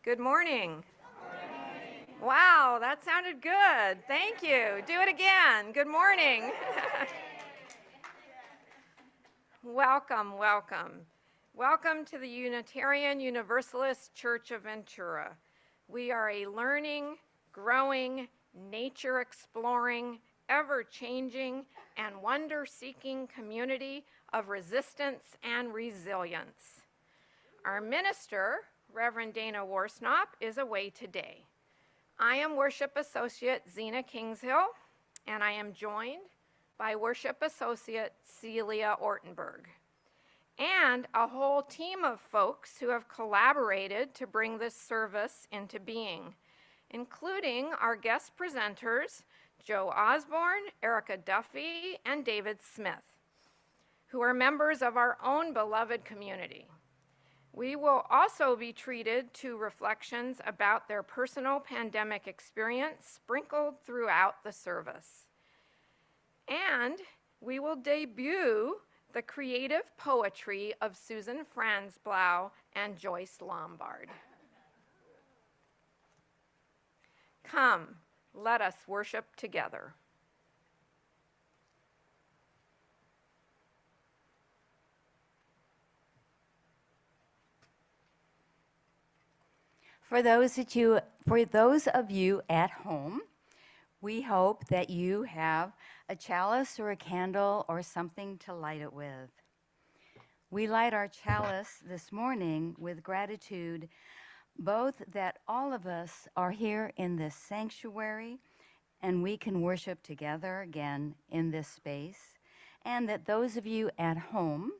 Good morning. Wow, that sounded good. Thank you. Do it again. Good morning. Welcome, welcome. Welcome to the Unitarian Universalist Church of Ventura. We are a learning, growing, nature-exploring, ever-changing, and wonder-seeking community of resistance and resilience. Our minister, Reverend Dana Worsnop, is away today. I am Worship Associate Xina Kingshill, and I am joined by Worship Associate Celia Ortenberg, and a whole team of folks who have collaborated to bring this service into being, including our guest presenters, Joe Osborne, Erica Duffy, and David Smith, who are members of our own beloved community. We will also be treated to reflections about their personal pandemic experience sprinkled throughout the service. And we will debut the creative poetry of Susan Franzblau and Joyce Lombard. Come, let us worship together. For those of you at home, we hope that you have a chalice or a candle or something to light it with. We light our chalice this morning with gratitude, both that all of us are here in this sanctuary and we can worship together again in this space, and that those of you at home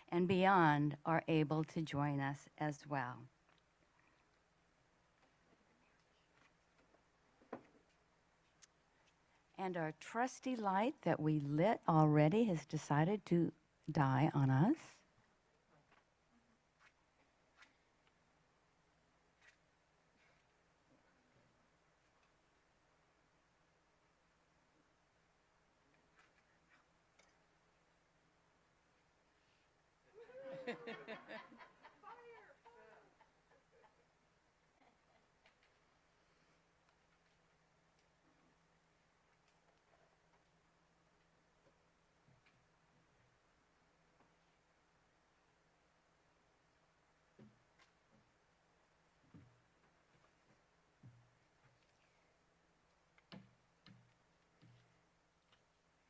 and beyond are able to join us as well. And our trusty light that we lit already has decided to die on us.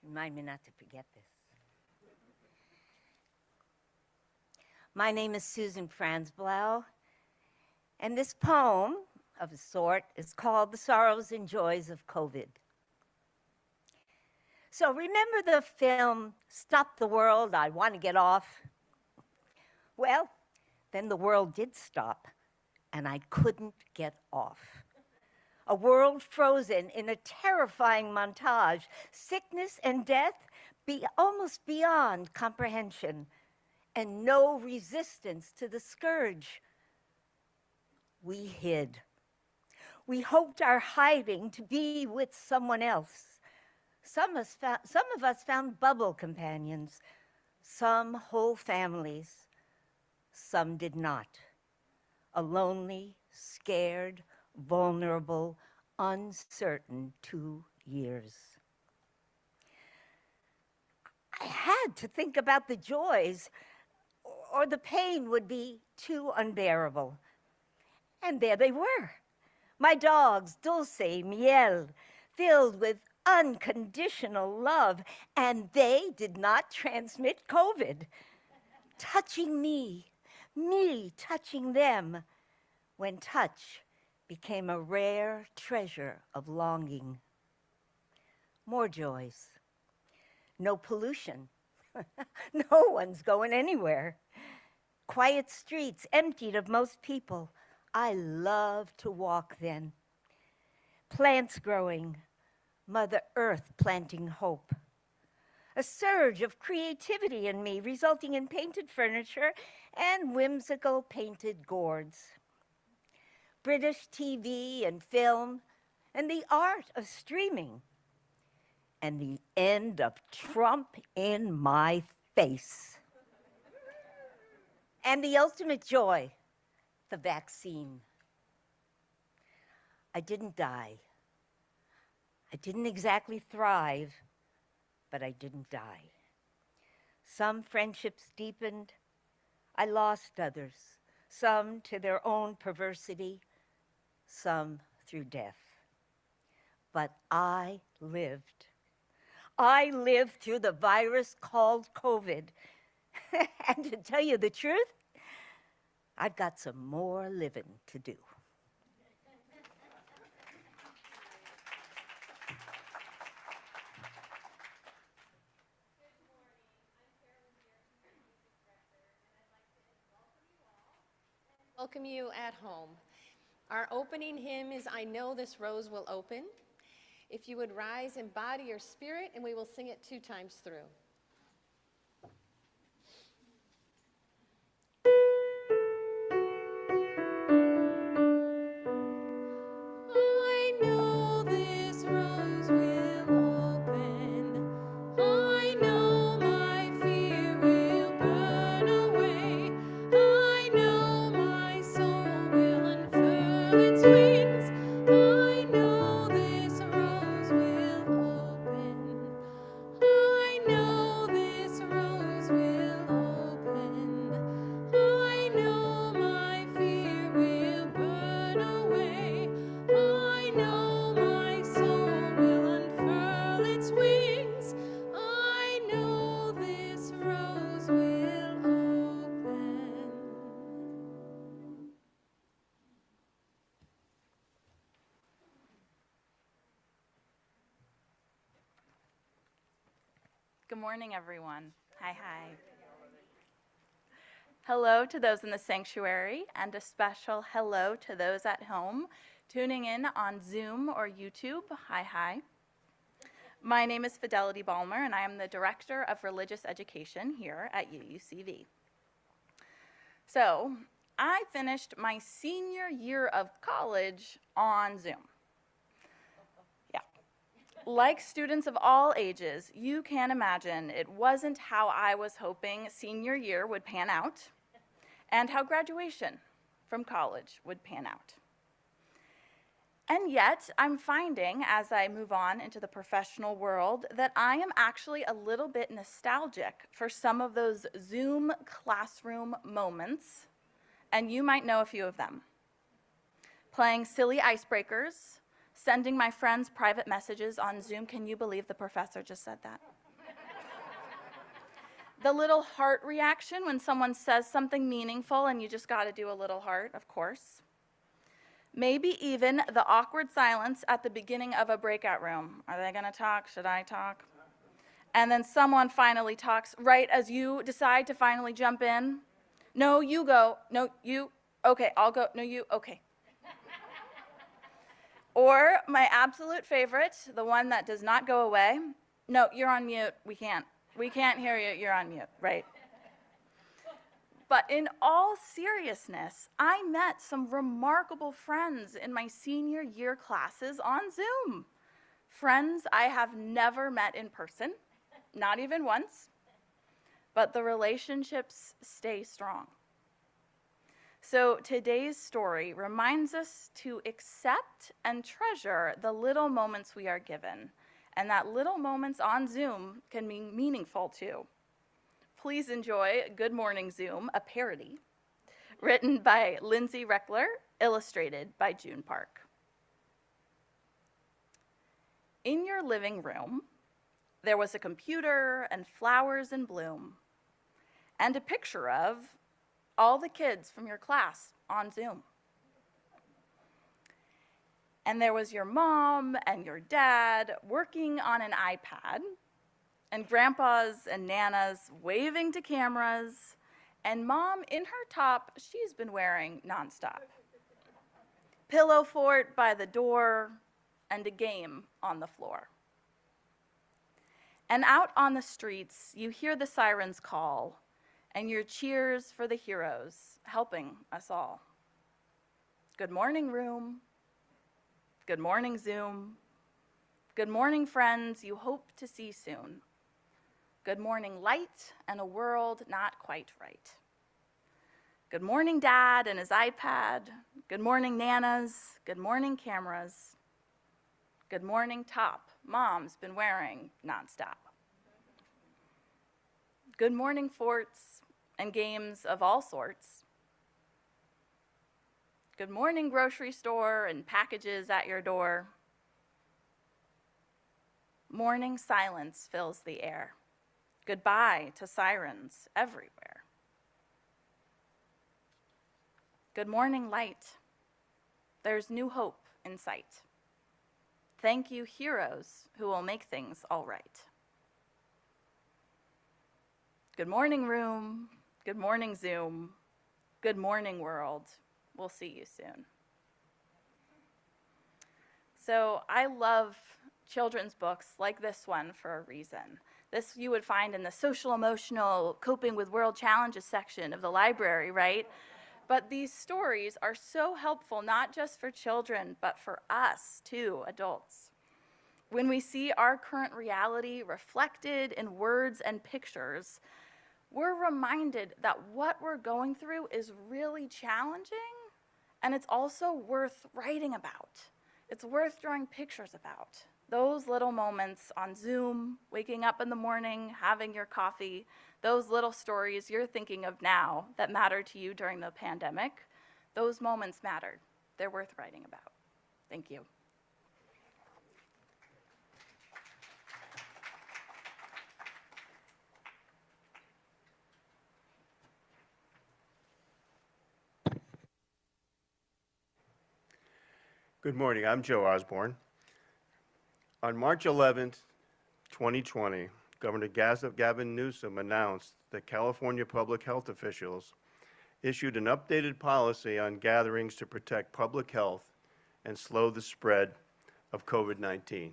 Remind me not to forget this. My name is Susan Franzblau, and this poem, of a sort, is called The Sorrows and Joys of COVID. So remember the film, Stop the World, I Want to Get Off? Well, then the world did stop, and I couldn't get off. A world frozen in a terrifying montage, sickness and death almost beyond comprehension, and no resistance to the scourge. We hid. We hoped our hiding to be with someone else. Some of us found bubble companions, some whole families, some did not. A lonely, scared, vulnerable, uncertain 2 years. I had to think about the joys, or the pain would be too unbearable. And there they were, my dogs, Dulce, Miel, filled with unconditional love, and they did not transmit COVID. Touching me touching them, when touch became a rare treasure of longing. More joys. No pollution. No one's going anywhere. Quiet streets emptied of most people. I love to walk then. Plants growing, Mother Earth planting hope. A surge of creativity in me, resulting in painted furniture and whimsical painted gourds. British TV and film, and the art of streaming, and the end of Trump in my face. And the ultimate joy, the vaccine. I didn't die. I didn't exactly thrive, but I didn't die. Some friendships deepened. I lost others, some to their own perversity, some through death. But I lived. I lived through the virus called COVID. And to tell you the truth, I've got some more living to do. Welcome you at home. Our opening hymn is I Know This Rose Will Open. If you would rise in body or spirit, and we will sing it 2 times through. I know this rose will open. I know my fear will burn away. I know my soul will unfurl its wings. I know this rose will open. I know this rose will open. I know my fear will burn away. I know my soul will unfurl its wings. I know this rose will open. Good morning, everyone. Hi, hi. Hello to those in the sanctuary, and a special hello to those at home tuning in on Zoom or YouTube. Hi, hi. My name is Fidelity Ballmer, and I am the Director of Religious Education here at UUCV. So, I finished my senior year of college on Zoom. Like students of all ages, you can imagine it wasn't how I was hoping senior year would pan out and how graduation from college would pan out. And yet, I'm finding as I move on into the professional world that I am actually a little bit nostalgic for some of those Zoom classroom moments, and you might know a few of them. Playing silly icebreakers, sending my friends private messages on Zoom. Can you believe the professor just said that? The little heart reaction when someone says something meaningful and you just got to do a little heart, of course. Maybe even the awkward silence at the beginning of a breakout room. Are they going to talk? Should I talk? And then someone finally talks right as you decide to finally jump in. No, you go. No, you. Okay, I'll go. No, you. Okay. Or my absolute favorite, the one that does not go away. No, you're on mute. We can't hear you. You're on mute, right? But in all seriousness, I met some remarkable friends in my senior year classes on Zoom. Friends I have never met in person, not even once, but the relationships stay strong. So today's story reminds us to accept and treasure the little moments we are given, and that little moments on Zoom can be meaningful too. Please enjoy Good Morning Zoom, a parody, written by Lindsay Reckler, illustrated by June Park. In your living room, there was a computer and flowers in bloom, and a picture of all the kids from your class on Zoom. And there was your mom and your dad working on an iPad, and grandpas and nanas waving to cameras, and mom in her top she's been wearing nonstop. Pillow fort by the door, and a game on the floor. And out on the streets, you hear the sirens call, and your cheers for the heroes helping us all. Good morning, room. Good morning, Zoom. Good morning, friends you hope to see soon. Good morning, light and a world not quite right. Good morning, Dad and his iPad. Good morning, nanas. Good morning, cameras. Good morning, top mom's been wearing nonstop. Good morning, forts and games of all sorts. Good morning, grocery store and packages at your door. Morning silence fills the air. Goodbye to sirens everywhere. Good morning, light. There's new hope in sight. Thank you, heroes who will make things all right. Good morning, room. Good morning, Zoom. Good morning, world. We'll see you soon. So I love children's books like this one for a reason. This you would find in the social emotional coping with world challenges section of the library, right? But these stories are so helpful, not just for children, but for us too, adults. When we see our current reality reflected in words and pictures, we're reminded that what we're going through is really challenging, and it's also worth writing about. It's worth drawing pictures about. Those little moments on Zoom, waking up in the morning, having your coffee, those little stories you're thinking of now that matter to you during the pandemic, those moments mattered. They're worth writing about. Thank you. Good morning, I'm Joe Osborne. On March 11th, 2020, Governor Gavin Newsom announced that California public health officials issued an updated policy on gatherings to protect public health and slow the spread of COVID-19.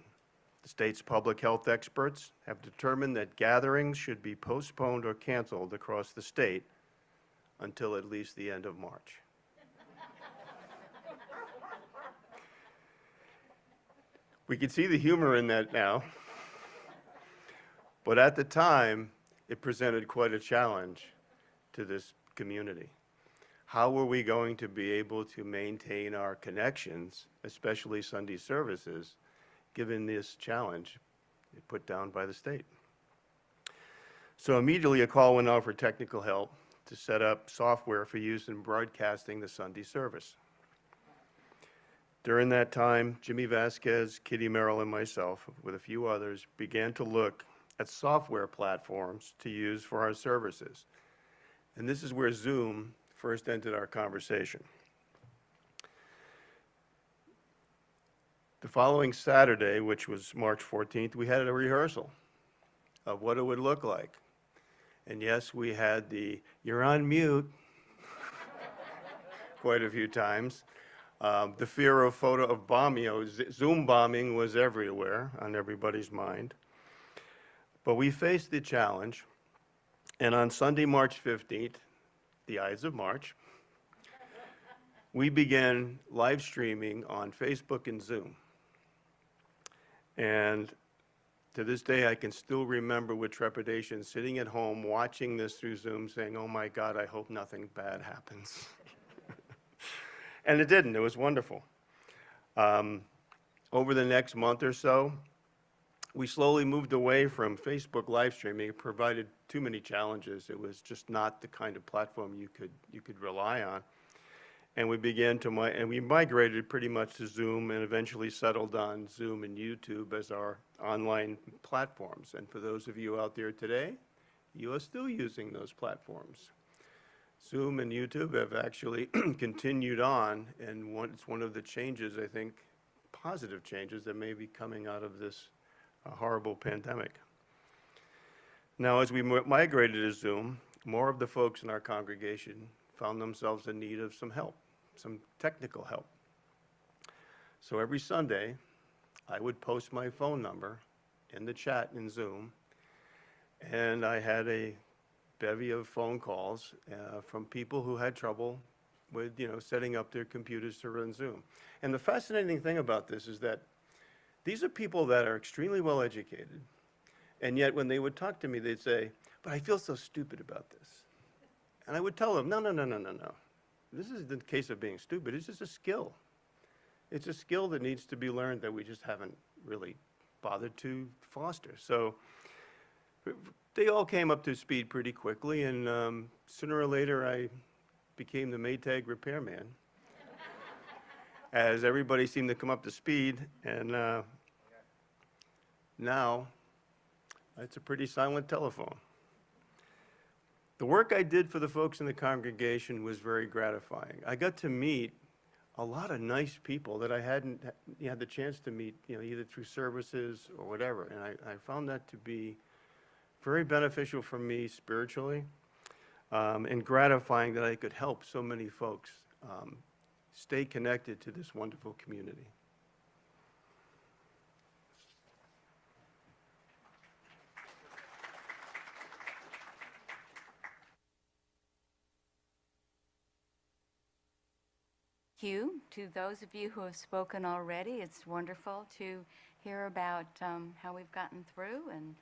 The state's public health experts have determined that gatherings should be postponed or canceled across the state until at least the end of March. We can see the humor in that now, but at the time, it presented quite a challenge to this community. How were we going to be able to maintain our connections, especially Sunday services, given this challenge put down by the state? So immediately a call went out for technical help to set up software for use in broadcasting the Sunday service. During that time, Jimmy Vasquez, Kitty Merrill, and myself, with a few others, began to look at software platforms to use for our services. And this is where Zoom first entered our conversation. The following Saturday, which was March 14th, we had a rehearsal of what it would look like. And yes, we had the "you're on mute" quite a few times. The fear of Zoom bombing was everywhere on everybody's mind. But we faced the challenge, and on Sunday, March 15th, the Ides of March, we began live streaming on Facebook and Zoom. And to this day, I can still remember with trepidation sitting at home watching this through Zoom saying, "Oh my God, I hope nothing bad happens." And it didn't. It was wonderful. Over the next month or so, we slowly moved away from Facebook live streaming. It provided too many challenges. It was just not the kind of platform you could rely on. And we began to we migrated pretty much to Zoom and eventually settled on Zoom and YouTube as our online platforms. And for those of you out there today, you are still using those platforms. Zoom and YouTube have actually continued on, and it's one of the changes, I think, positive changes that may be coming out of this horrible pandemic. Now, as we migrated to Zoom, more of the folks in our congregation found themselves in need of some help, some technical help. So every Sunday, I would post my phone number in the chat in Zoom, and I had a bevy of phone calls from people who had trouble with, setting up their computers to run Zoom. And the fascinating thing about this is that these are people that are extremely well educated, and yet when they would talk to me, they'd say, "But I feel so stupid about this." And I would tell them, no. this is the case of being stupid, it's just a skill. It's a skill that needs to be learned that we just haven't really bothered to foster. So they all came up to speed pretty quickly, and sooner or later I became the Maytag repairman. As everybody seemed to come up to speed, and now it's a pretty silent telephone. The work I did for the folks in the congregation was very gratifying. I got to meet a lot of nice people that I hadn't had the chance to meet, either through services or whatever, and I found that to be very beneficial for me spiritually, and gratifying that I could help so many folks stay connected to this wonderful community. Thank you to those of you who have spoken already. It's wonderful to hear about how we've gotten through, and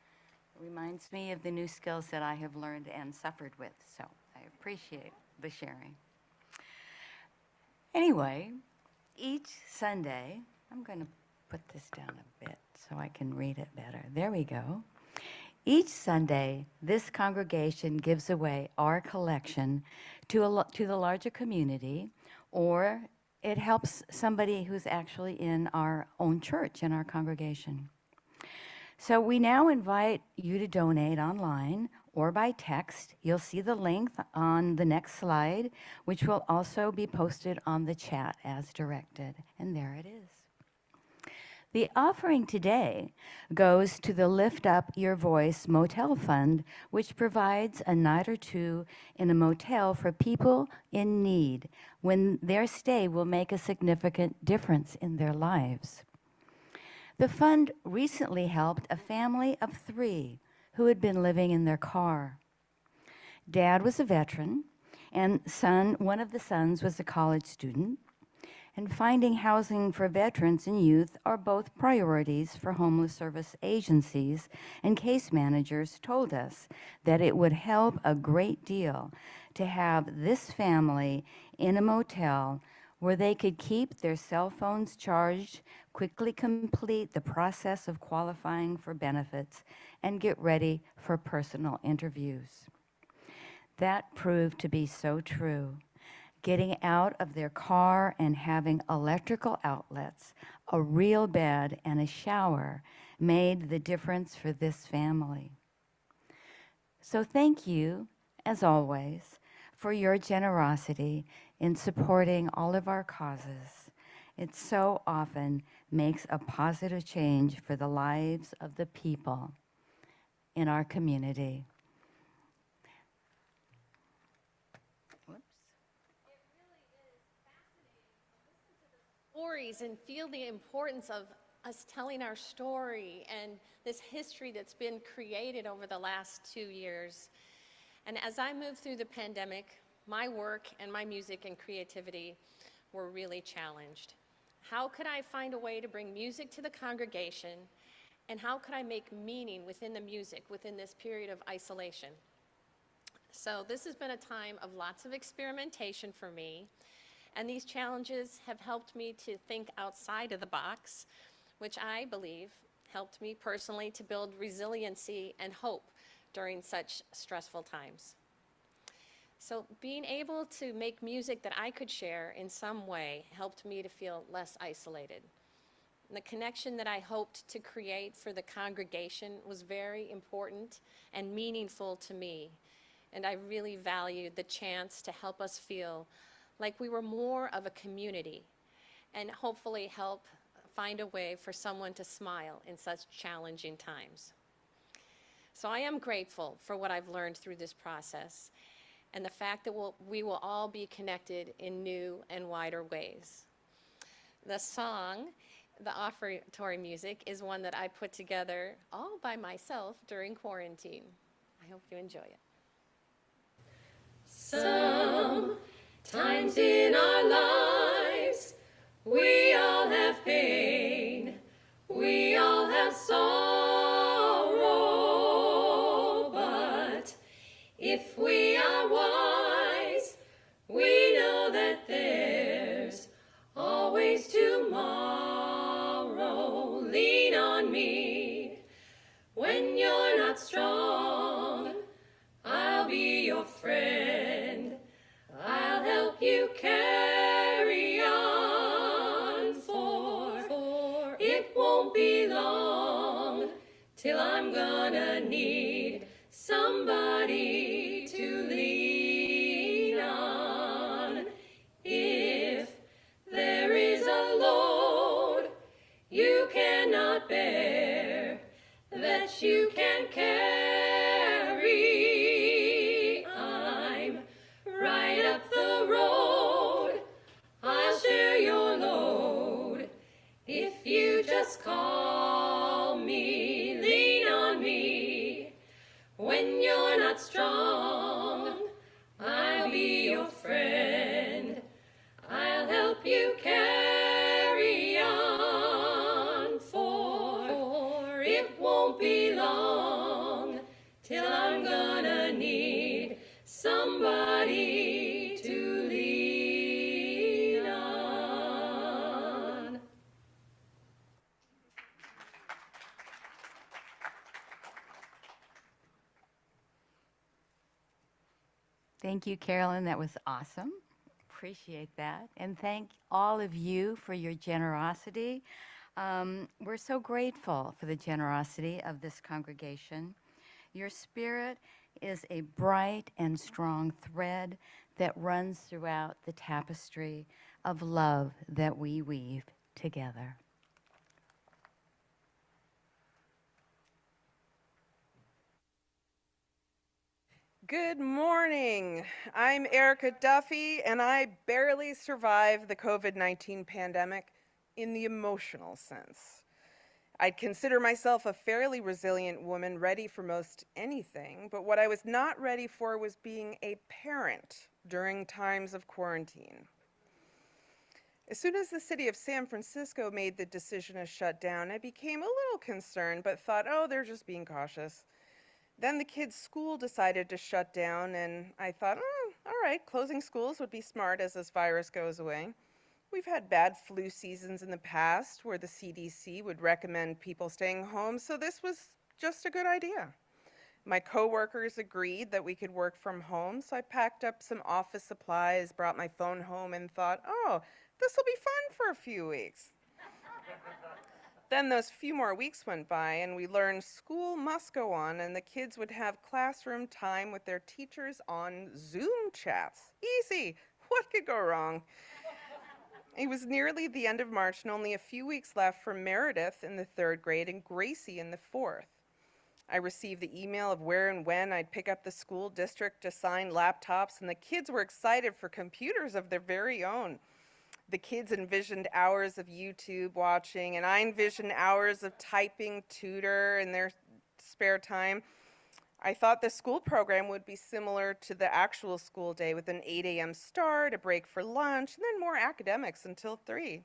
it reminds me of the new skills that I have learned and suffered with, so I appreciate the sharing. Anyway, each Sunday, I'm going to put this down a bit so I can read it better. There we go. Each Sunday, this congregation gives away our collection to the larger community, or it helps somebody who's actually in our own church, in our congregation. So we now invite you to donate online or by text. You'll see the link on the next slide, which will also be posted on the chat as directed. And there it is. The offering today goes to the Lift Up Your Voice Motel Fund, which provides a night or two in a motel for people in need when their stay will make a significant difference in their lives. The fund recently helped a family of 3 who had been living in their car. Dad was a veteran, and one of the sons was a college student. And finding housing for veterans and youth are both priorities for homeless service agencies, and case managers told us that it would help a great deal to have this family in a motel where they could keep their cell phones charged, quickly complete the process of qualifying for benefits, and get ready for personal interviews. That proved to be so true. Getting out of their car and having electrical outlets, a real bed, and a shower made the difference for this family. So thank you, as always, for your generosity in supporting all of our causes. It so often makes a positive change for the lives of the people in our community. Stories and feel the importance of us telling our story and this history that's been created over the last 2 years. And as I moved through the pandemic, my work and my music and creativity were really challenged. How could I find a way to bring music to the congregation, and how could I make meaning within the music within this period of isolation? So this has been a time of lots of experimentation for me. And these challenges have helped me to think outside of the box, which I believe helped me personally to build resiliency and hope during such stressful times. So being able to make music that I could share in some way helped me to feel less isolated. And the connection that I hoped to create for the congregation was very important and meaningful to me. And I really valued the chance to help us feel like we were more of a community, and hopefully help find a way for someone to smile in such challenging times. So I am grateful for what I've learned through this process, and the fact that we will all be connected in new and wider ways. The song, the Offertory music, is one that I put together all by myself during quarantine. I hope you enjoy it. Sometimes in our lives, we all have pain, we all have sorrow, but if we are wise, we know that me. When you're not strong, I'll be your friend. I'll help you carry on, for it won't be long till I'm gonna need somebody to lean on. If there is a load you cannot bear, that you can carry, I'm right up the road. I'll share your load if you just call me, lean on me. When you're not strong, I'll be your friend. I'll help you carry on, for it won't be long till I'm gonna need somebody to lean on. Thank you, Carolyn. That was awesome. Appreciate that. And thank all of you for your generosity. We're so grateful for the generosity of this congregation. Your spirit is a bright and strong thread that runs throughout the tapestry of love that we weave together. Good morning. I'm Erica Duffy, and I barely survived the COVID-19 pandemic in the emotional sense. I'd consider myself a fairly resilient woman, ready for most anything, but what I was not ready for was being a parent during times of quarantine. As soon as the city of San Francisco made the decision to shut down, I became a little concerned, but thought, oh, they're just being cautious. Then the kids' school decided to shut down, and I thought, oh, all right, closing schools would be smart as this virus goes away. We've had bad flu seasons in the past where the CDC would recommend people staying home, so this was just a good idea. My coworkers agreed that we could work from home, so I packed up some office supplies, brought my phone home, and thought, oh, this will be fun for a few weeks. Then those few more weeks went by, and we learned school must go on, and the kids would have classroom time with their teachers on Zoom chats. Easy. What could go wrong? It was nearly the end of March, and only a few weeks left for Meredith in the 3rd grade and Gracie in the 4th. I received the email of where and when I'd pick up the school district assigned laptops, and the kids were excited for computers of their very own. The kids envisioned hours of YouTube watching, and I envisioned hours of typing tutor in their spare time. I thought the school program would be similar to the actual school day, with an 8 a.m. start, a break for lunch, and then more academics until 3.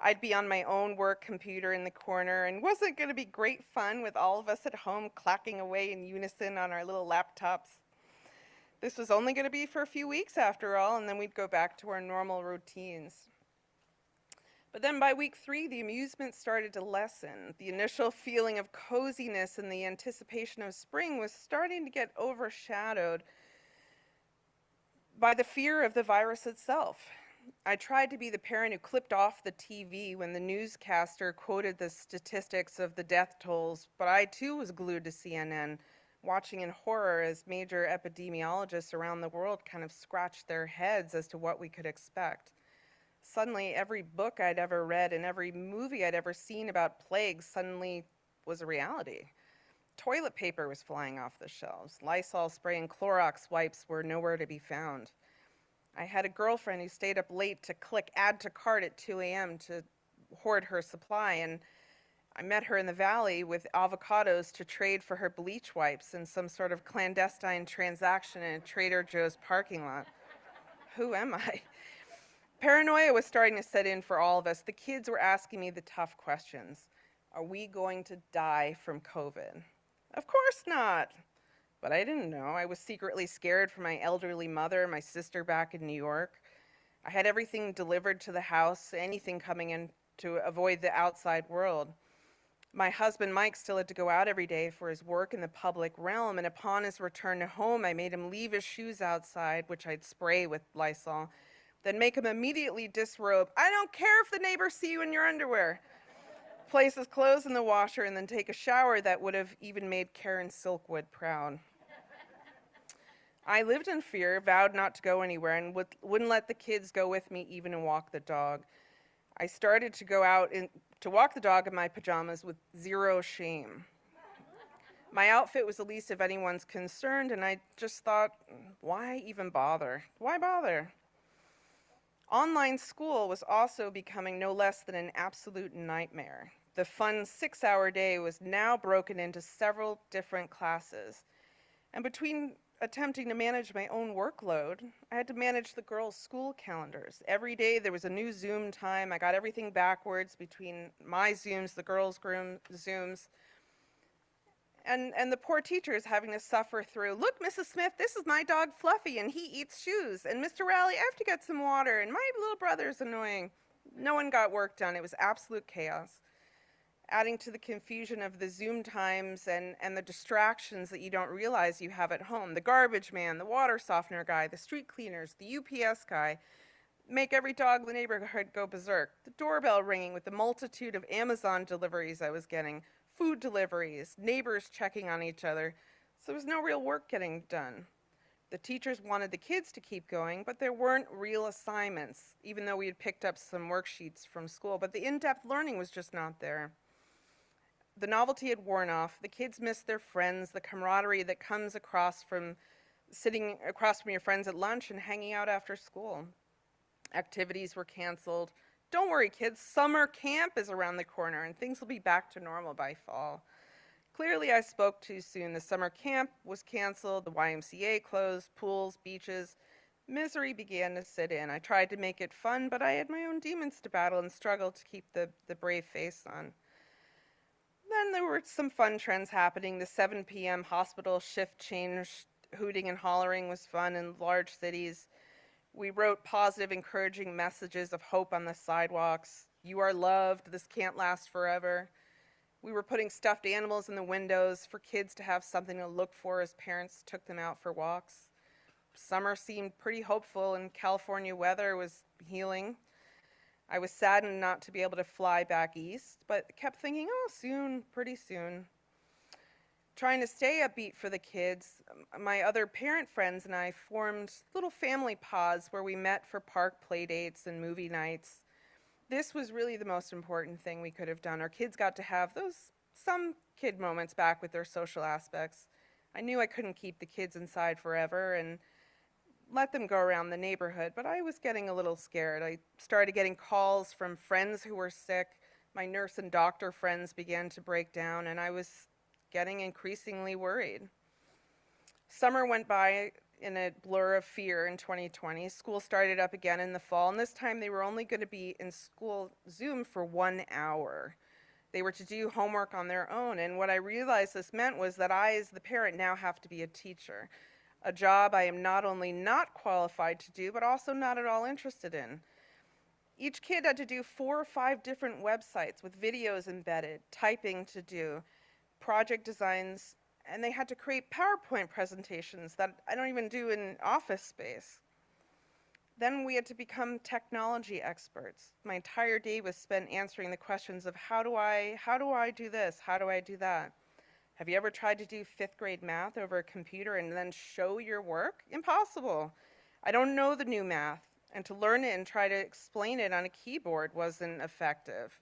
I'd be on my own work computer in the corner, and wasn't it going to be great fun with all of us at home clacking away in unison on our little laptops? This was only going to be for a few weeks after all, and then we'd go back to our normal routines. But then by week 3, the amusement started to lessen. The initial feeling of coziness and the anticipation of spring was starting to get overshadowed by the fear of the virus itself. I tried to be the parent who clipped off the TV when the newscaster quoted the statistics of the death tolls, but I too was glued to CNN, watching in horror as major epidemiologists around the world kind of scratched their heads as to what we could expect. Suddenly, every book I'd ever read and every movie I'd ever seen about plagues suddenly was a reality. Toilet paper was flying off the shelves. Lysol spray and Clorox wipes were nowhere to be found. I had a girlfriend who stayed up late to click add to cart at 2 a.m. to hoard her supply, and I met her in the valley with avocados to trade for her bleach wipes in some sort of clandestine transaction in a Trader Joe's parking lot. Who am I? Paranoia was starting to set in for all of us. The kids were asking me the tough questions. Are we going to die from COVID? Of course not. But I didn't know. I was secretly scared for my elderly mother and my sister back in New York. I had everything delivered to the house, anything coming in to avoid the outside world. My husband, Mike, still had to go out every day for his work in the public realm, and upon his return to home, I made him leave his shoes outside, which I'd spray with Lysol, then make him immediately disrobe. I don't care if the neighbors see you in your underwear. Place his clothes in the washer, and then take a shower that would have even made Karen Silkwood proud. I lived in fear, vowed not to go anywhere, and wouldn't let the kids go with me even to walk the dog. I started to go out to walk the dog in my pajamas with zero shame. My outfit was the least of anyone's concerned, and I just thought, why even bother? Why bother? Online school was also becoming no less than an absolute nightmare. The fun 6-hour day was now broken into several different classes. And between attempting to manage my own workload, I had to manage the girls' school calendars. Every day there was a new Zoom time. I got everything backwards between my Zooms, the girls' Zooms, and the poor teachers having to suffer through, look, Mrs. Smith, this is my dog Fluffy, and he eats shoes. And Mr. Rowley, I have to get some water, and my little brother's annoying. No one got work done. It was absolute chaos. Adding to the confusion of the Zoom times and the distractions that you don't realize you have at home. The garbage man, the water softener guy, the street cleaners, the UPS guy, make every dog in the neighborhood go berserk. The doorbell ringing with the multitude of Amazon deliveries I was getting, food deliveries, neighbors checking on each other. So there was no real work getting done. The teachers wanted the kids to keep going, but there weren't real assignments, even though we had picked up some worksheets from school, but the in-depth learning was just not there. The novelty had worn off. The kids missed their friends, the camaraderie that comes across from sitting across from your friends at lunch and hanging out after school. Activities were canceled. Don't worry, kids, summer camp is around the corner and things will be back to normal by fall. Clearly, I spoke too soon. The summer camp was canceled, the YMCA closed, pools, beaches. Misery began to sit in. I tried to make it fun, but I had my own demons to battle and struggled to keep the brave face on. Then there were some fun trends happening. The 7 p.m. hospital shift change, hooting and hollering was fun in large cities. We wrote positive, encouraging messages of hope on the sidewalks. You are loved. This can't last forever. We were putting stuffed animals in the windows for kids to have something to look for as parents took them out for walks. Summer seemed pretty hopeful, and California weather was healing. I was saddened not to be able to fly back east, but kept thinking, oh, soon, pretty soon. Trying to stay upbeat for the kids, my other parent friends and I formed little family pods where we met for park play dates and movie nights. This was really the most important thing we could have done. Our kids got to have some kid moments back with their social aspects. I knew I couldn't keep the kids inside forever and let them go around the neighborhood, but I was getting a little scared. I started getting calls from friends who were sick. My nurse and doctor friends began to break down, and I was getting increasingly worried. Summer went by in a blur of fear in 2020. School started up again in the fall, and this time they were only going to be in school Zoom for 1 hour. They were to do homework on their own, and what I realized this meant was that I, as the parent, now have to be a teacher. A job I am not only not qualified to do, but also not at all interested in. Each kid had to do 4 or 5 different websites with videos embedded, typing to do, project designs, and they had to create PowerPoint presentations that I don't even do in office space. Then we had to become technology experts. My entire day was spent answering the questions of how do I do this? How do I do that? Have you ever tried to do 5th grade math over a computer and then show your work? Impossible. I don't know the new math, and to learn it and try to explain it on a keyboard wasn't effective.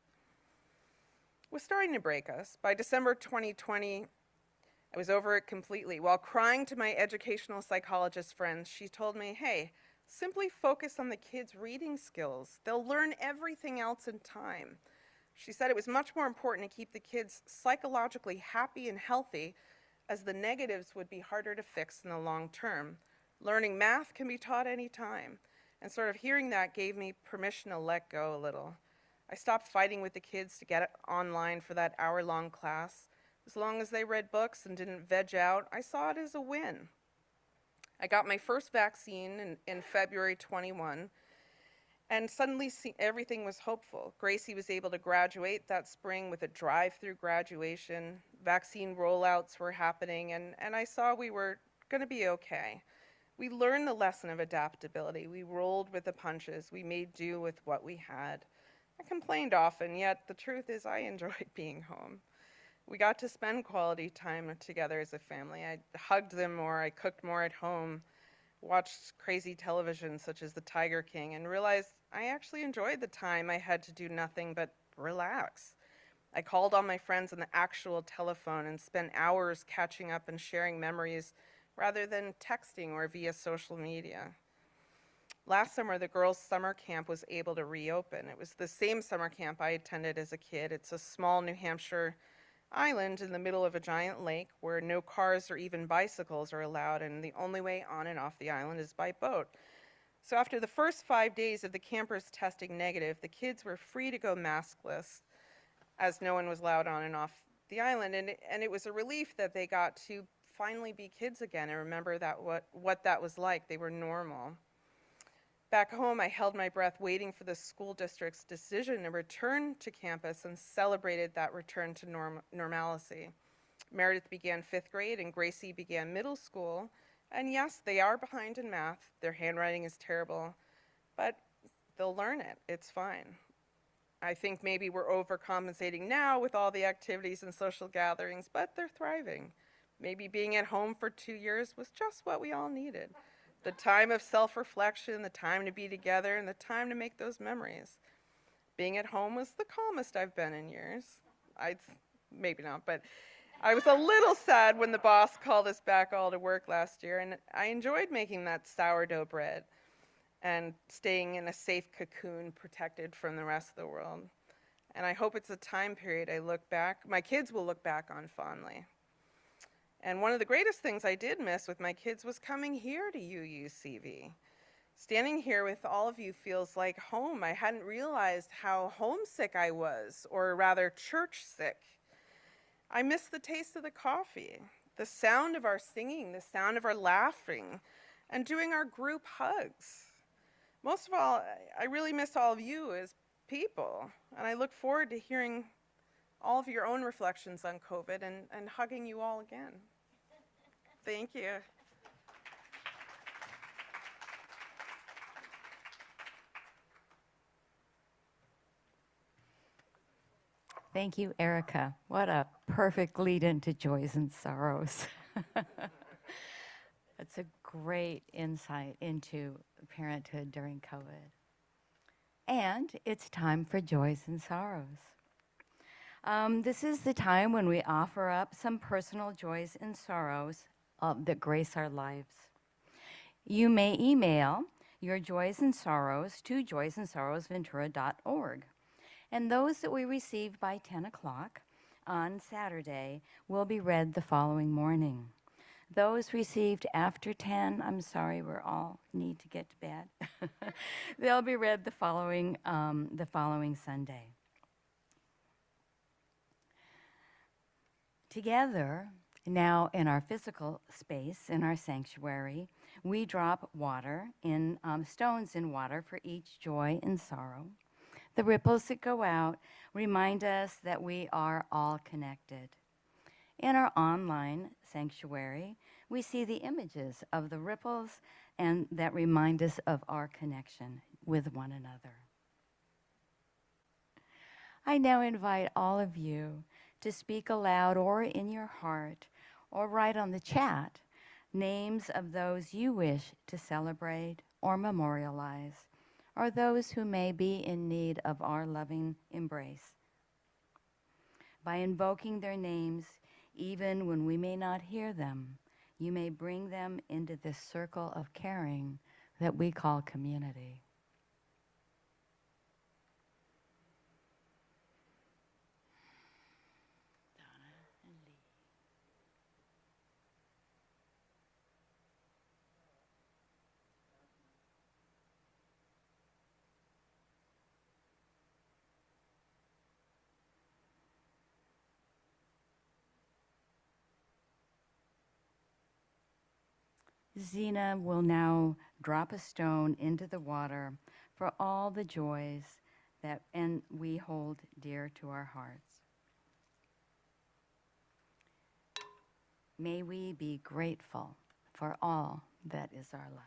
It was starting to break us. By December 2020, I was over it completely. While crying to my educational psychologist friends, she told me, hey, simply focus on the kids' reading skills. They'll learn everything else in time. She said it was much more important to keep the kids psychologically happy and healthy, as the negatives would be harder to fix in the long term. Learning math can be taught any time, and sort of hearing that gave me permission to let go a little. I stopped fighting with the kids to get online for that hour-long class. As long as they read books and didn't veg out, I saw it as a win. I got my first vaccine in February 21, And suddenly everything was hopeful. Gracie was able to graduate that spring with a drive-through graduation. Vaccine rollouts were happening, and I saw we were going to be okay. We learned the lesson of adaptability. We rolled with the punches. We made do with what we had. I complained often, yet the truth is I enjoyed being home. We got to spend quality time together as a family. I hugged them more, I cooked more at home, watched crazy television such as The Tiger King, and realized I actually enjoyed the time I had to do nothing but relax. I called on my friends on the actual telephone and spent hours catching up and sharing memories rather than texting or via social media. Last summer, the girls' summer camp was able to reopen. It was the same summer camp I attended as a kid. It's a small New Hampshire island in the middle of a giant lake where no cars or even bicycles are allowed, and the only way on and off the island is by boat. So after the first 5 days of the campers testing negative, the kids were free to go maskless, as no one was allowed on and off the island, and it was a relief that they got to finally be kids again and remember that what that was like. They were normal. Back home, I held my breath waiting for the school district's decision to return to campus and celebrated that return to normalcy. Meredith began 5th grade and Gracie began middle school. And yes, they are behind in math. Their handwriting is terrible, but they'll learn it. It's fine. I think maybe we're overcompensating now with all the activities and social gatherings, but they're thriving. Maybe being at home for 2 years was just what we all needed. The time of self-reflection, the time to be together, and the time to make those memories. Being at home was the calmest I've been in years. Maybe not, but I was a little sad when the boss called us back all to work last year, and I enjoyed making that sourdough bread and staying in a safe cocoon protected from the rest of the world. And I hope it's a time period my kids will look back on fondly. And one of the greatest things I did miss with my kids was coming here to UUCV. Standing here with all of you feels like home. I hadn't realized how homesick I was, or rather church sick. I miss the taste of the coffee, the sound of our singing, the sound of our laughing, and doing our group hugs. Most of all, I really miss all of you as people, and I look forward to hearing all of your own reflections on COVID and hugging you all again. Thank you. Thank you, Erica. What a perfect lead into Joys and Sorrows. That's a great insight into parenthood during COVID. And it's time for Joys and Sorrows. This is the time when we offer up some personal joys and sorrows that grace our lives. You may email your joys and sorrows to joysandsorrowsventura.org. And those that we receive by 10 o'clock on Saturday will be read the following morning. Those received after 10, I'm sorry, we all need to get to bed. They'll be read the following Sunday. Together, now in our physical space, in our sanctuary, we drop water in stones in water for each joy and sorrow. The ripples that go out remind us that we are all connected. In our online sanctuary, we see the images of the ripples and that remind us of our connection with one another. I now invite all of you to speak aloud or in your heart or write on the chat names of those you wish to celebrate or memorialize, or those who may be in need of our loving embrace. By invoking their names, even when we may not hear them, you may bring them into this circle of caring that we call community. Xina will now drop a stone into the water for all the joys that and we hold dear to our hearts. May we be grateful for all that is our life.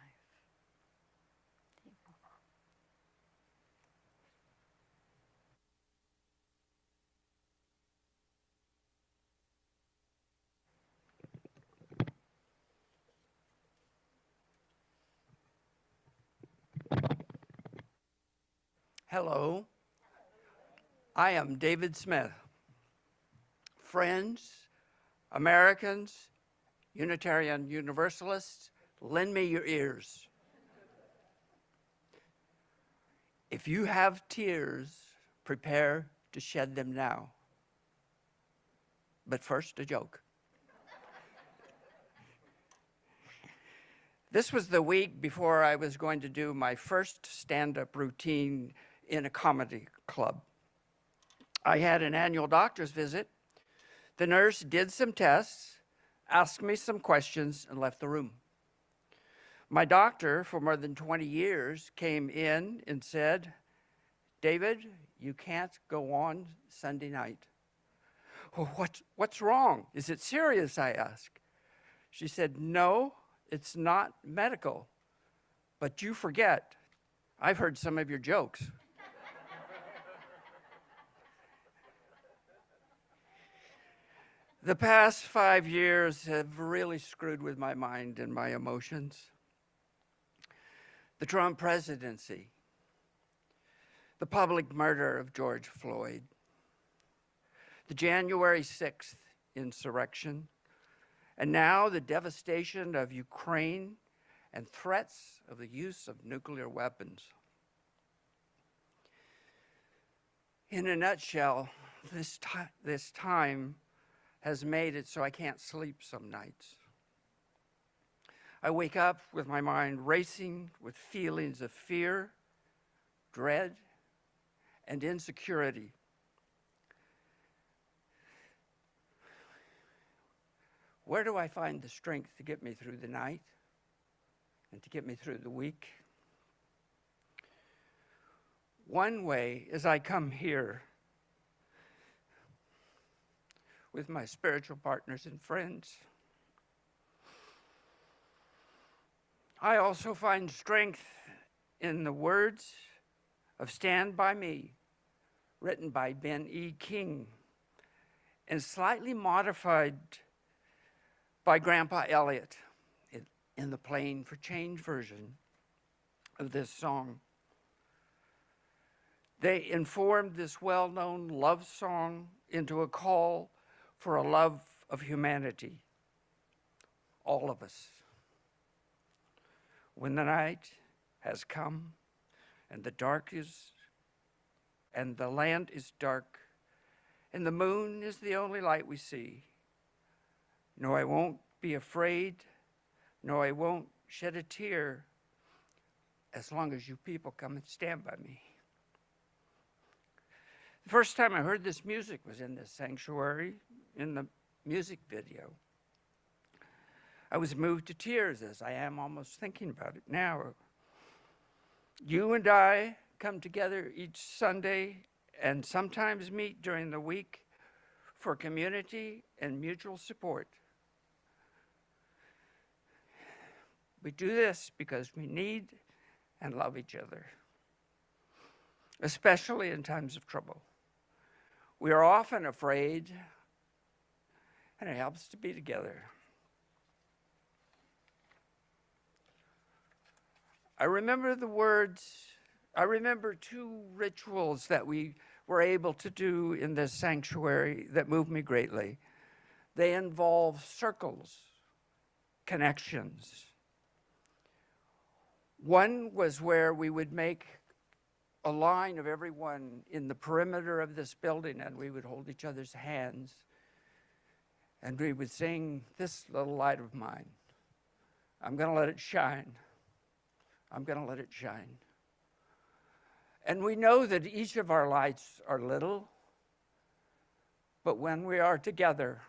Hello, I am David Smith. Friends, Americans, Unitarian Universalists, lend me your ears. If you have tears, prepare to shed them now. But first, a joke. This was the week before I was going to do my first stand-up routine in a comedy club. I had an annual doctor's visit. The nurse did some tests, asked me some questions, and left the room. My doctor, for more than 20 years, came in and said, "David, you can't go on Sunday night." "Well, what's wrong? Is it serious?" I asked. She said, "No, it's not medical, but you forget, I've heard some of your jokes." The past 5 years have really screwed with my mind and my emotions. The Trump presidency, the public murder of George Floyd, the January 6th insurrection, and now the devastation of Ukraine and threats of the use of nuclear weapons. In a nutshell, this time has made it so I can't sleep some nights. I wake up with my mind racing with feelings of fear, dread, and insecurity. Where do I find the strength to get me through the night and to get me through the week? One way is I come here with my spiritual partners and friends. I also find strength in the words of Stand By Me, written by Ben E. King, and slightly modified by Grandpa Elliott in the Playing for Change version of this song. They informed this well-known love song into a call for a love of humanity, all of us. When the night has come and the land is dark and the moon is the only light we see, no, I won't be afraid, no, I won't shed a tear as long as you people come and stand by me. The first time I heard this music was in this sanctuary, in the music video. I was moved to tears, as I am almost thinking about it now. You and I come together each Sunday and sometimes meet during the week for community and mutual support. We do this because we need and love each other, especially in times of trouble. We are often afraid, and it helps to be together. I remember two rituals that we were able to do in this sanctuary that moved me greatly. They involve circles, connections. One was where we would make a line of everyone in the perimeter of this building, and we would hold each other's hands, and we would sing, "This little light of mine, I'm going to let it shine. I'm going to let it shine." And we know that each of our lights are little, but when we are together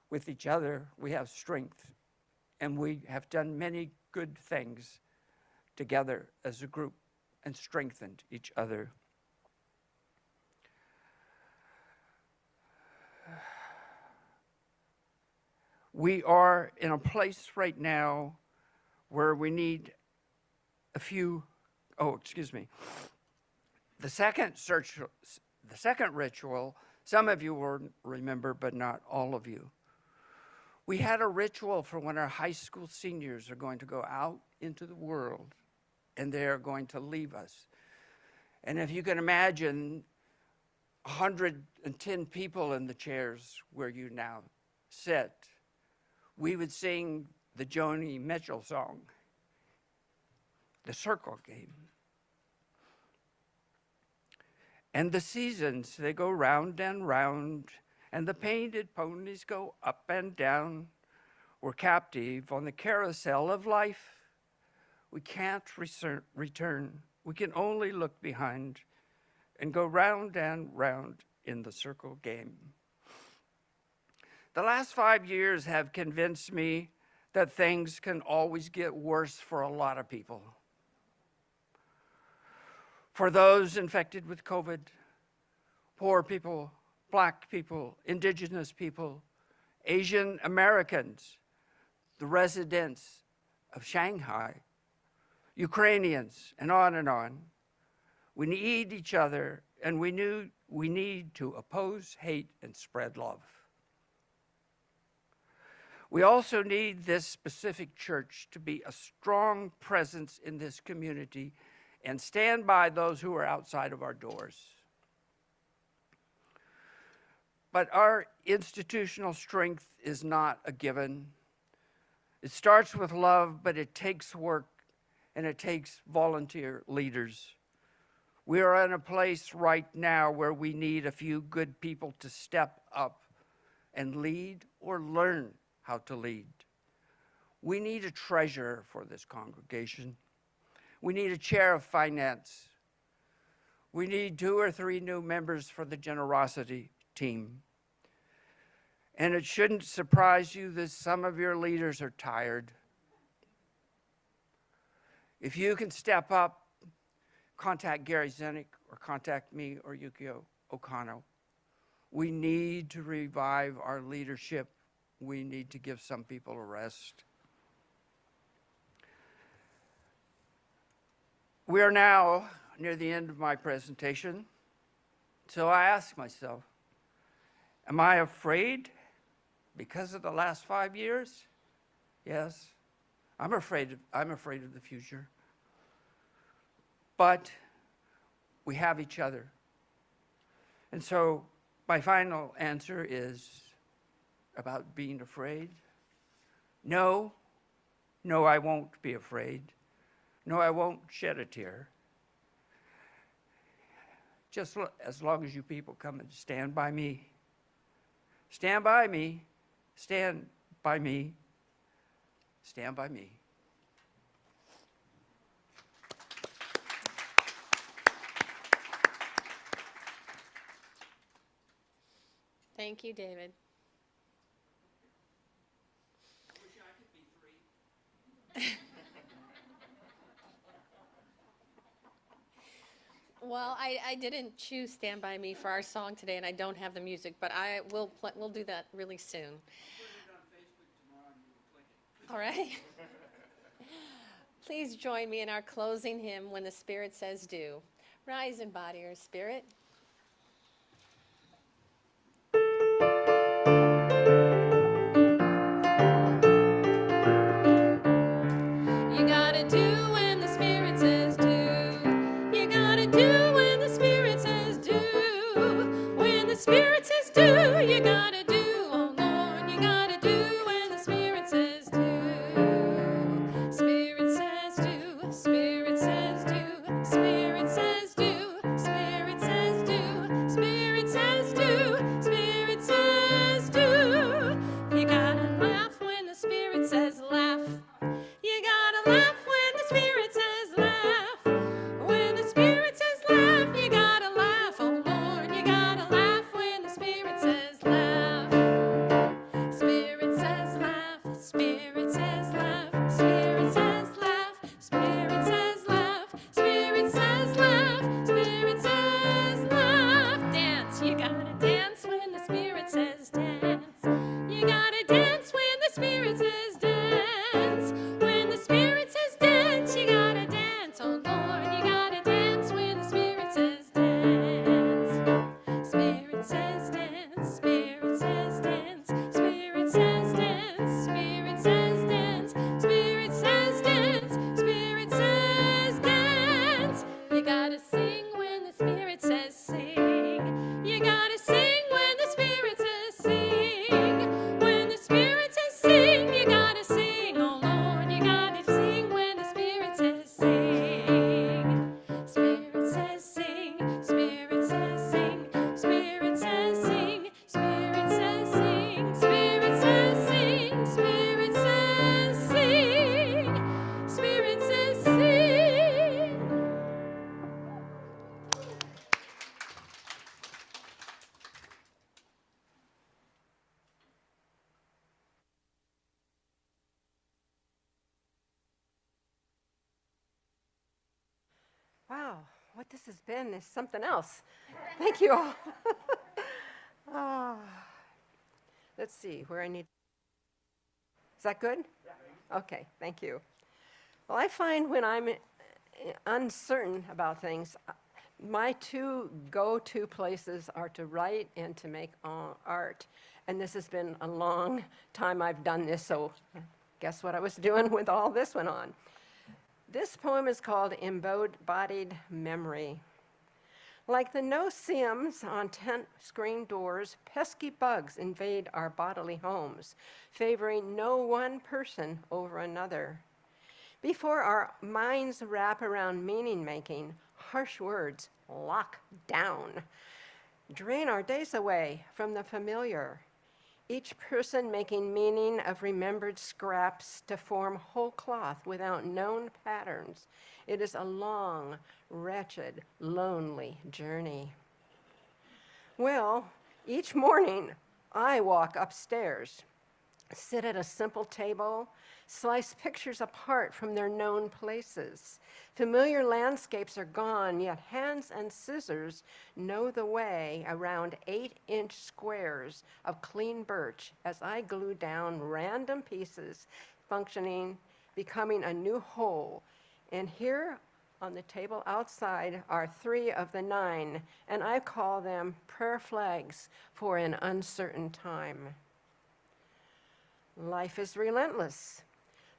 with each other, we have strength, and we have done many good things together as a group and strengthened each other. We are in a place right now where we need a few, The second ritual, some of you will remember, but not all of you. We had a ritual for when our high school seniors are going to go out into the world and they are going to leave us. And if you can imagine 110 people in the chairs where you now sit, we would sing the Joni Mitchell song, The Circle Game. And the seasons, they go round and round, and the painted ponies go up and down. We're captive on the carousel of life. We can't return. We can only look behind and go round and round in the circle game. The last 5 years have convinced me that things can always get worse for a lot of people. For those infected with COVID, poor people, Black people, Indigenous people, Asian Americans, the residents of Shanghai, Ukrainians, and on and on. We need each other, and we need to oppose hate and spread love. We also need this specific church to be a strong presence in this community and stand by those who are outside of our doors. But our institutional strength is not a given. It starts with love, but it takes work and it takes volunteer leaders. We are in a place right now where we need a few good people to step up and lead or learn how to lead. We need a treasurer for this congregation. We need a chair of finance. We need 2 or 3 new members for the generosity team. And it shouldn't surprise you that some of your leaders are tired. If you can step up, contact Gary Zenik or contact me or Yukio Okano. We need to revive our leadership. We need to give some people a rest. We are now near the end of my presentation, so I ask myself, am I afraid because of the last 5 years? Yes, I'm afraid of the future. But we have each other. And so my final answer is about being afraid. No, I won't be afraid. No, I won't shed a tear. Just as long as you people come and stand by me. Stand by me. Stand by me. Stand by me. Thank you, David. Well, I didn't choose Stand By Me for our song today, and I don't have the music, but we'll do that really soon. All right. Please join me in our closing hymn, When the Spirit Says Do. Rise and body your spirit. You gotta do when the Spirit says do. You gotta do when the Spirit says do. When the Spirit says do, you gotta do. Oh Lord, you gotta do when the Spirit says do. Spirit says do. Spirit says do. Spirit says do. Spirit says do. what this has been is something else. Thank you all. Ah. Let's see where I need. Is that good? Okay, thank you. Well, I find when I'm uncertain about things, my two go-to places are to write and to make art. And this has been a long time I've done this, so guess what I was doing with all this one on. This poem is called Embodied Memory. Like the no-see-ums on tent screen doors, pesky bugs invade our bodily homes, favoring no one person over another. Before our minds wrap around meaning-making, harsh words lock down, drain our days away from the familiar. Each person making meaning of remembered scraps to form whole cloth without known patterns. It is a long, wretched, lonely journey. Well, each morning I walk upstairs, sit at a simple table, slice pictures apart from their known places. Familiar landscapes are gone, yet hands and scissors know the way around 8-inch squares of clean birch as I glue down random pieces, functioning, becoming a new whole. And here on the table outside are 3 of the 9, and I call them prayer flags for an uncertain time. Life is relentless.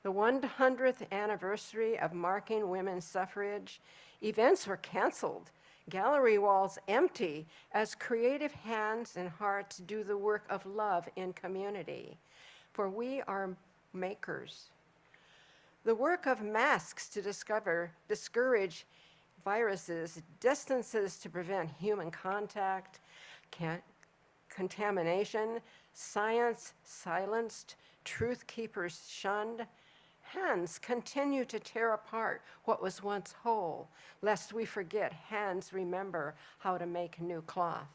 The 100th anniversary of marking women's suffrage, events were canceled, gallery walls empty as creative hands and hearts do the work of love in community. For we are makers. The work of masks to discourage viruses, distances to prevent human contact, contamination, science silenced, truth keepers shunned. Hands continue to tear apart what was once whole, lest we forget hands remember how to make new cloth.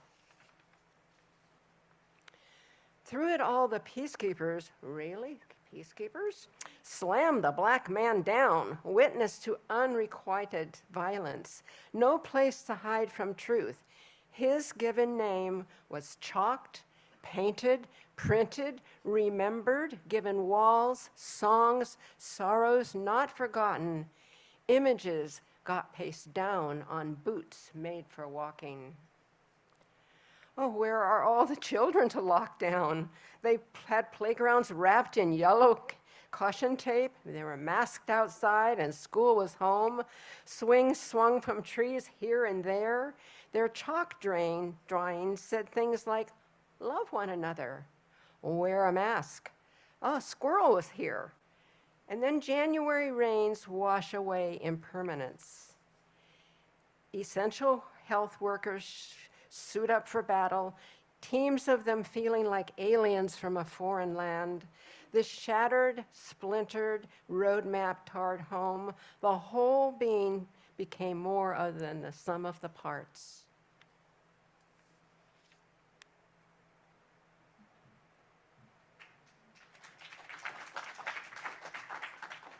Through it all, the peacekeepers, really? Peacekeepers? Slammed the black man down, witness to unrequited violence, no place to hide from truth. His given name was chalked, painted, printed, remembered, given walls, songs, sorrows not forgotten. Images got pasted down on boots made for walking. Oh, where are all the children to lock down? They had playgrounds wrapped in yellow caution tape. They were masked outside and school was home. Swings swung from trees here and there. Their chalk drawings said things like, love one another, wear a mask. Oh, squirrel was here. And then January rains wash away impermanence. Essential health workers suit up for battle, teams of them feeling like aliens from a foreign land. This shattered, splintered, roadmap tarred home, the whole being became more other than the sum of the parts.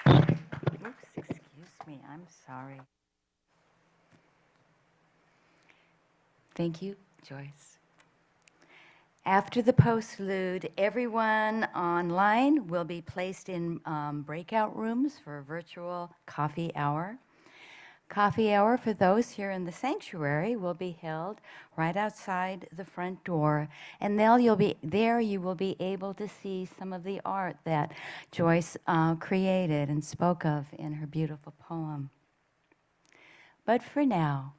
Oops, excuse me, I'm sorry. Thank you, Joyce. After the postlude, everyone online will be placed in breakout rooms for a virtual coffee hour. Coffee hour for those here in the sanctuary will be held right outside the front door, and there you will be able to see some of the art that Joyce created and spoke of in her beautiful poem. But for now,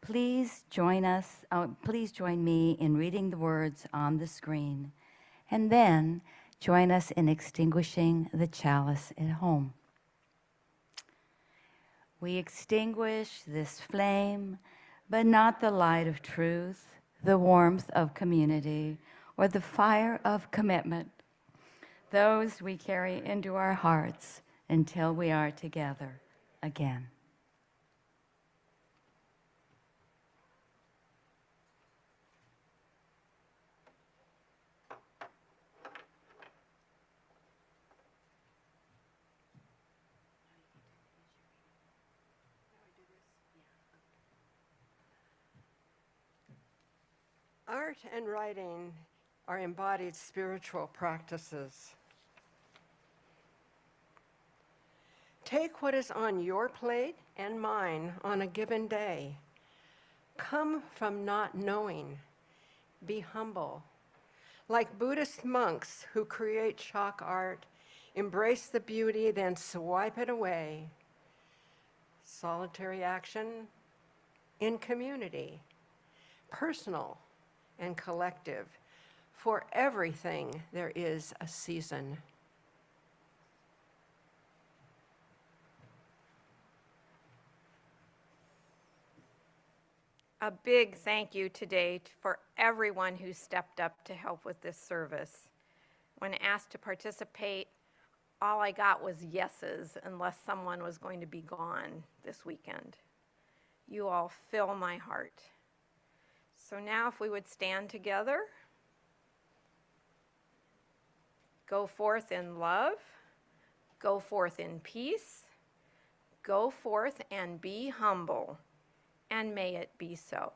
please join me in reading the words on the screen, and then join us in extinguishing the chalice at home. We extinguish this flame, but not the light of truth, the warmth of community, or the fire of commitment. Those we carry into our hearts until we are together again. Art and writing are embodied spiritual practices. Take what is on your plate and mine on a given day. Come from not knowing. Be humble. Like Buddhist monks who create chalk art, embrace the beauty, then swipe it away. Solitary action in community, personal and collective. For everything there is a season. A big thank you today for everyone who stepped up to help with this service. When asked to participate, all I got was yeses unless someone was going to be gone this weekend. You all fill my heart. So now if we would stand together, go forth in love, go forth in peace, go forth and be humble, and may it be so.